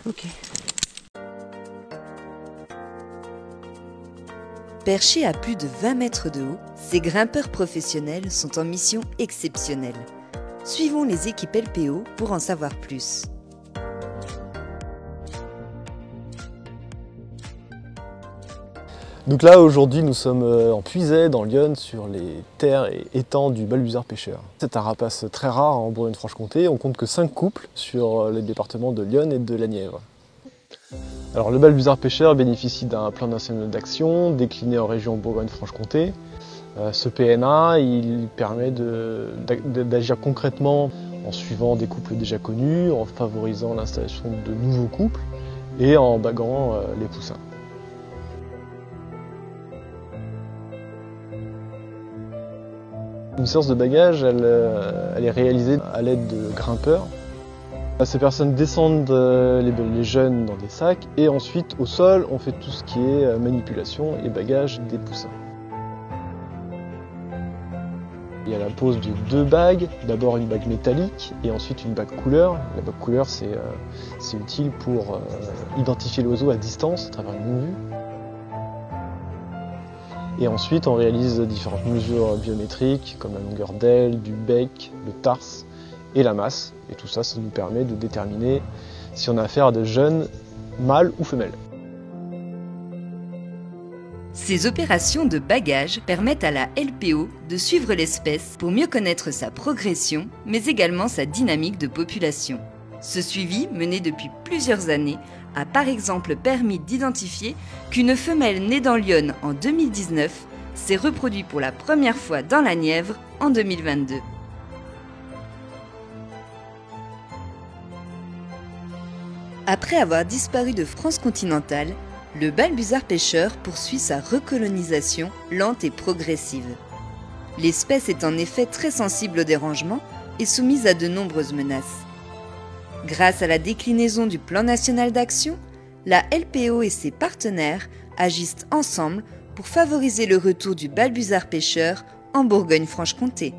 Ok. Perchés à plus de 20 mètres de haut, ces grimpeurs professionnels sont en mission exceptionnelle. Suivons les équipes LPO pour en savoir plus. Donc là aujourd'hui nous sommes en Puisaye dans l'Yonne sur les terres et étangs du balbuzard pêcheur. C'est un rapace très rare en Bourgogne-Franche-Comté, on compte que 5 couples sur les départements de l'Yonne et de la Nièvre. Alors le balbuzard pêcheur bénéficie d'un plan national d'action décliné en région Bourgogne-Franche-Comté. Ce PNA il permet d'agir concrètement en suivant des couples déjà connus, en favorisant l'installation de nouveaux couples et en baguant les poussins. Une séance de bagage, elle est réalisée à l'aide de grimpeurs. Ces personnes descendent les jeunes dans des sacs et ensuite au sol on fait tout ce qui est manipulation et bagage des poussins. Il y a la pose de 2 bagues, d'abord une bague métallique et ensuite une bague couleur. La bague couleur c'est utile pour identifier l'oiseau à distance à travers une longue-vue. Et ensuite, on réalise différentes mesures biométriques, comme la longueur d'aile, du bec, le tarse et la masse. Et tout ça, ça nous permet de déterminer si on a affaire à des jeunes mâles ou femelles. Ces opérations de bagage permettent à la LPO de suivre l'espèce pour mieux connaître sa progression, mais également sa dynamique de population. Ce suivi, mené depuis plusieurs années, a par exemple permis d'identifier qu'une femelle née dans l'Yonne en 2019 s'est reproduite pour la première fois dans la Nièvre en 2022. Après avoir disparu de France continentale, le balbuzard pêcheur poursuit sa recolonisation lente et progressive. L'espèce est en effet très sensible au dérangement et soumise à de nombreuses menaces. Grâce à la déclinaison du plan national d'action, la LPO et ses partenaires agissent ensemble pour favoriser le retour du balbuzard pêcheur en Bourgogne-Franche-Comté.